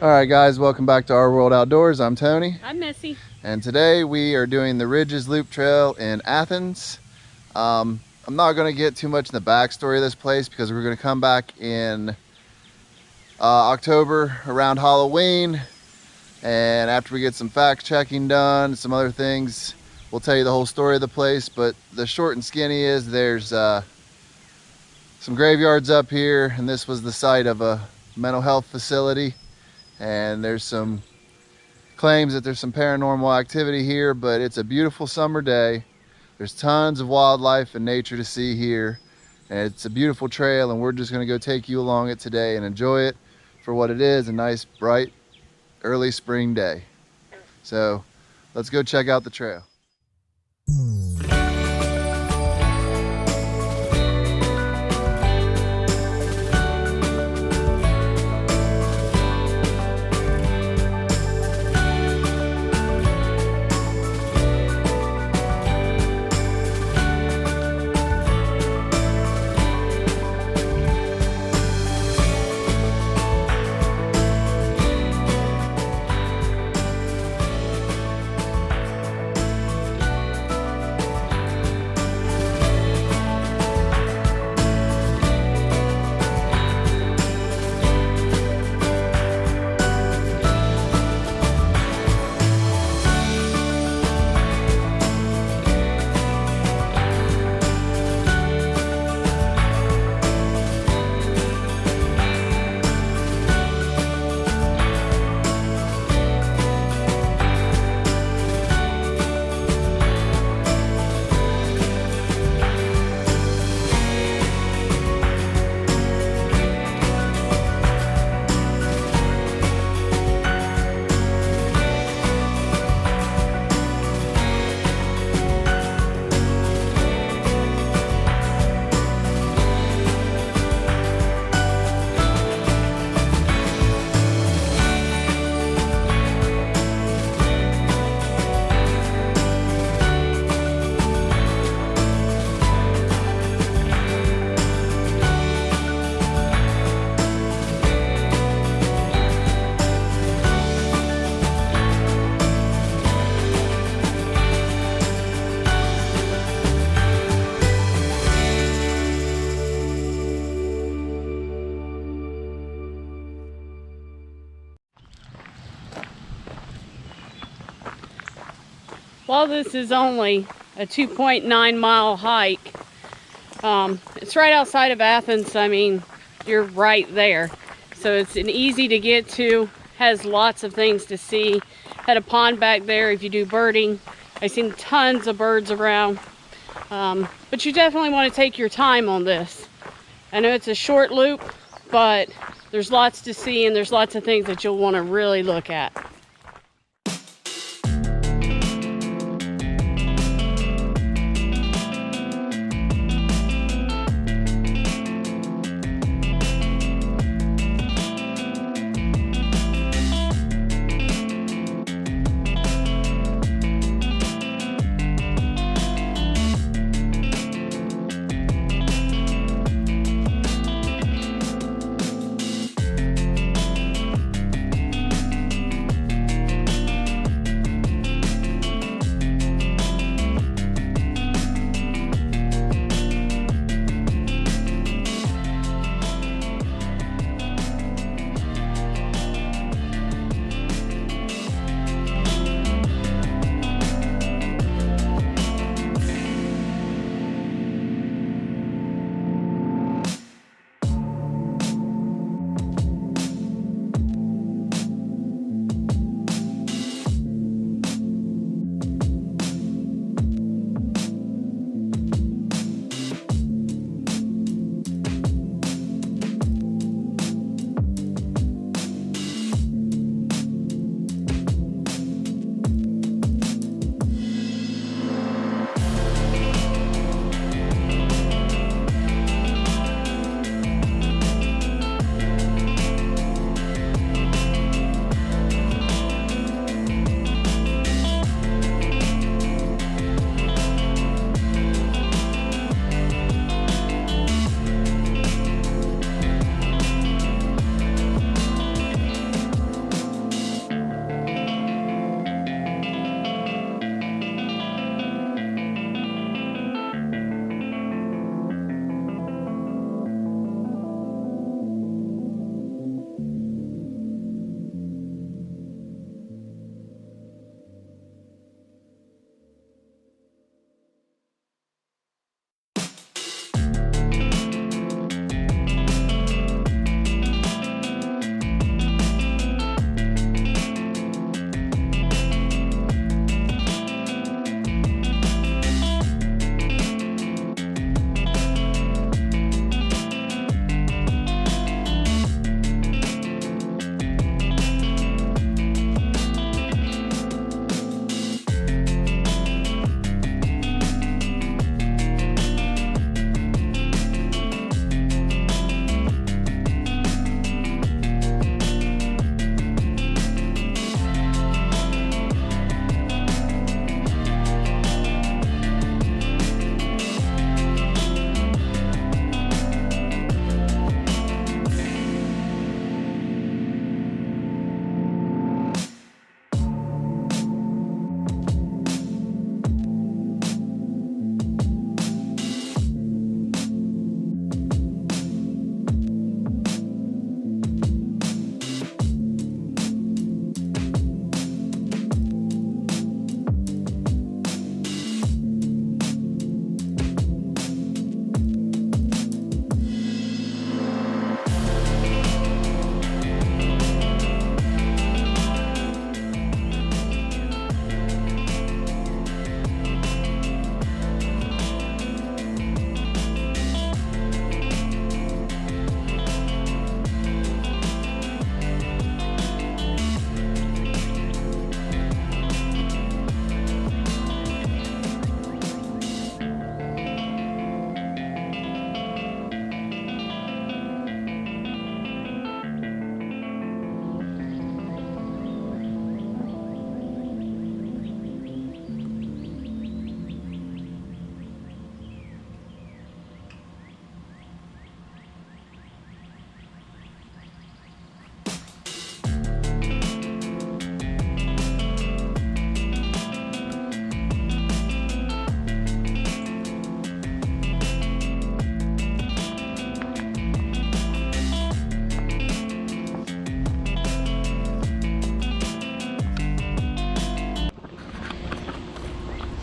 All right, guys, welcome back to Our World Outdoors. I'm Tony. I'm Missy. And today we are doing the Ridges Loop Trail in Athens. I'm not going to get too much in the backstory of this place because we're going to come back in October around Halloween. And after we get some fact checking done, some other things, we'll tell you the whole story of the place. But the short and skinny is there's some graveyards up here, and this was the site of a mental health facility. And there's some claims that there's some paranormal activity here, but it's a beautiful summer day. There's tons of wildlife and nature to see here, and it's a beautiful trail, and we're just going to go take you along it today and enjoy it for what it is, a nice bright early spring day. So let's go check out the trail. While this is only a 2.9 mile hike, it's right outside of Athens. I mean, you're right there. So it's an easy to get to, has lots of things to see. Had a pond back there if you do birding. I've seen tons of birds around. But you definitely want to take your time on this. I know it's a short loop, but there's lots to see and there's lots of things that you'll want to really look at.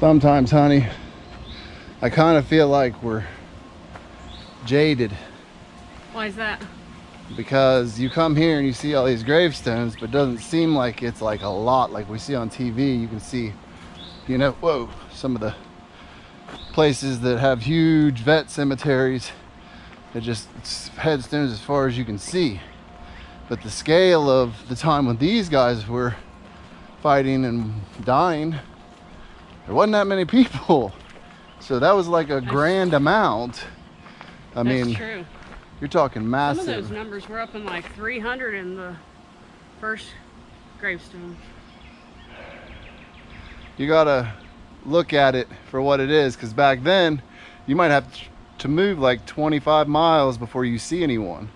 Sometimes, honey, I kind of feel like we're jaded. Why is that? Because you come here and you see all these gravestones, but it doesn't seem like it's like a lot like we see on TV. You can see, you know, whoa, some of the places that have huge vet cemeteries that just headstones as far as you can see. But the scale of the time when these guys were fighting and dying, there wasn't that many people. So that was like a grand amount. I mean, true. You're talking massive. Some of those numbers were up in like 300 in the first gravestone. You gotta look at it for what it is, because back then you might have to move like 25 miles before you see anyone.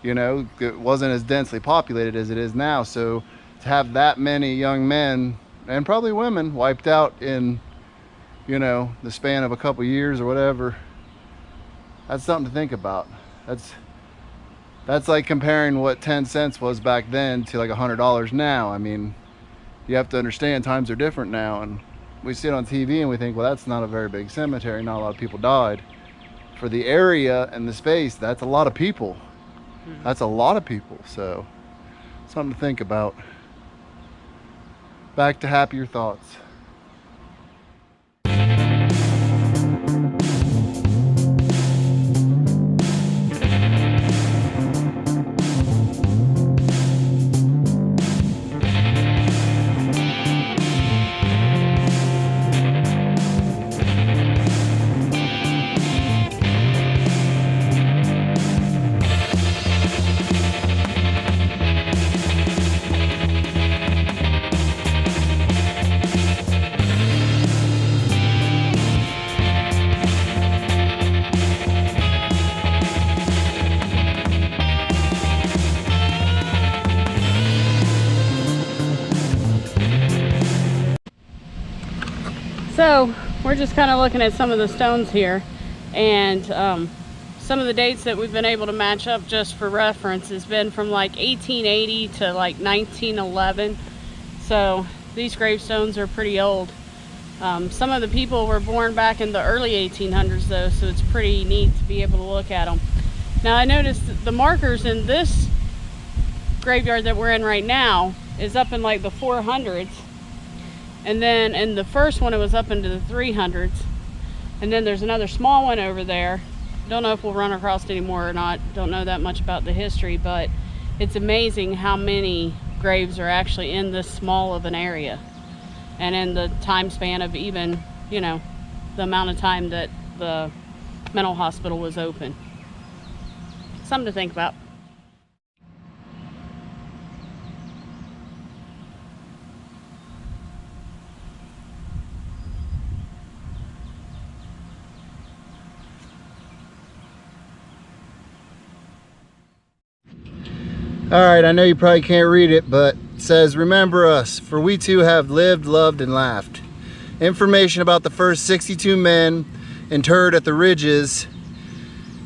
You know, it wasn't as densely populated as it is now. So to have that many young men and probably women wiped out in, you know, the span of a couple years or whatever, that's something to think about. That's like comparing what 10 cents was back then to like $100 now. I mean, you have to understand times are different now, and we see it on TV and we think, well, that's not a very big cemetery, not a lot of people died. For the area and the space, that's a lot of people. That's a lot of people, so something to think about. Back to happier thoughts. So we're just kind of looking at some of the stones here, and some of the dates that we've been able to match up just for reference has been from like 1880 to like 1911. So these gravestones are pretty old. Some of the people were born back in the early 1800s though, so it's pretty neat to be able to look at them. Now I noticed that the markers in this graveyard that we're in right now is up in like the 400s. And then in the first one, it was up into the 300s. And then there's another small one over there. Don't know if we'll run across it anymore or not. Don't know that much about the history, but it's amazing how many graves are actually in this small of an area. And in the time span of even, you know, the amount of time that the mental hospital was open. Something to think about. All right, I know you probably can't read it, but it says, "Remember us, for we too have lived, loved, and laughed." Information about the first 62 men interred at the ridges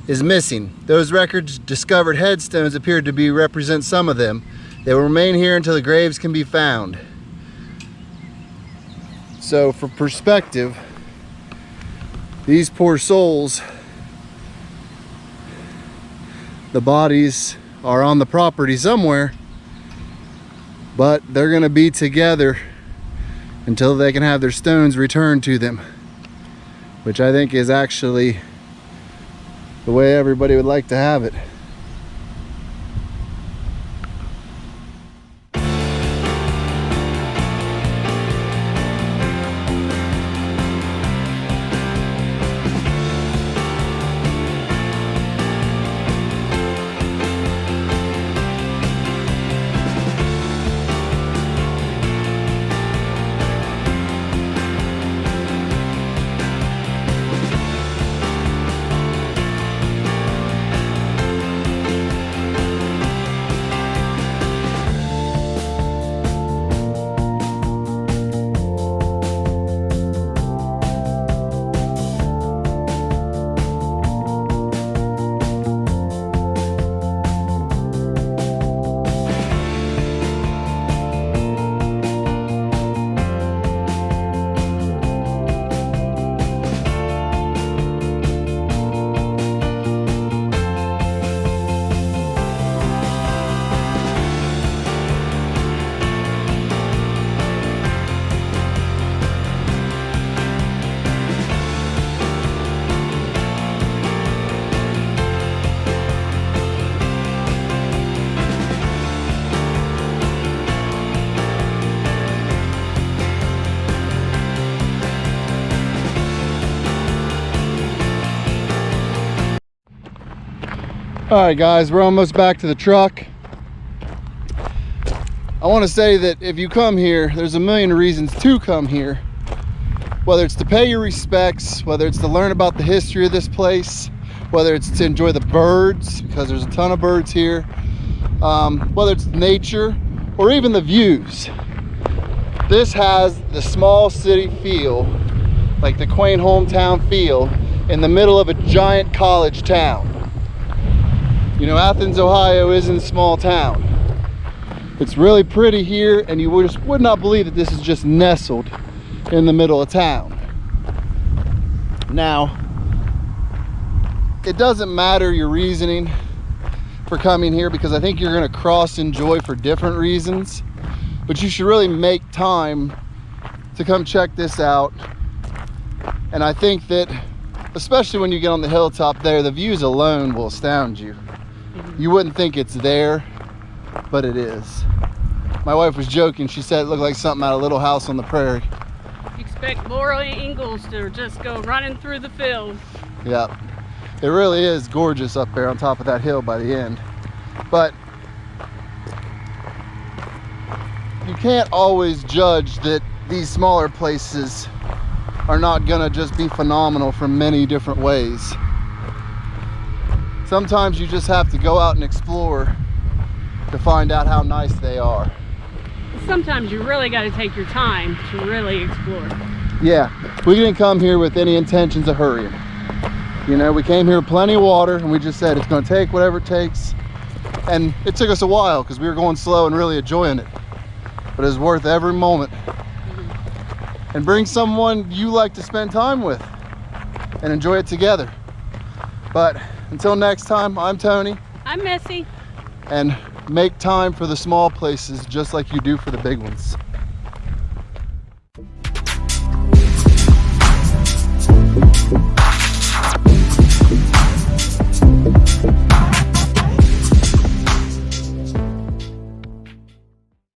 is missing. Those records discovered headstones appear to represent some of them. They will remain here until the graves can be found. So for perspective, these poor souls, the bodies are on the property somewhere, but they're gonna be together until they can have their stones returned to them, which I think is actually the way everybody would like to have it. All right, guys, we're almost back to the truck. I want to say that if you come here, there's a million reasons to come here. Whether it's to pay your respects, whether it's to learn about the history of this place, whether it's to enjoy the birds, because there's a ton of birds here, whether it's nature, or even the views. This has the small city feel, like the quaint hometown feel, in the middle of a giant college town. You know, Athens, Ohio isn't a small town. It's really pretty here, and you just would not believe that this is just nestled in the middle of town. Now, it doesn't matter your reasoning for coming here, because I think you're going to cross enjoy for different reasons, but you should really make time to come check this out. And I think that, especially when you get on the hilltop there, the views alone will astound you. You wouldn't think it's there, but it is. My wife was joking. She said it looked like something out of Little House on the Prairie. You expect Laura Ingalls to just go running through the field. Yep. It really is gorgeous up there on top of that hill by the end. But you can't always judge that these smaller places are not gonna just be phenomenal from many different ways. Sometimes you just have to go out and explore to find out how nice they are. Sometimes you really got to take your time to really explore. Yeah, we didn't come here with any intentions of hurrying. You know, we came here with plenty of water, and we just said it's gonna take whatever it takes. And it took us a while because we were going slow and really enjoying it. But it was worth every moment. And bring someone you like to spend time with and enjoy it together. But until next time, I'm Tony. I'm Missy. And make time for the small places just like you do for the big ones.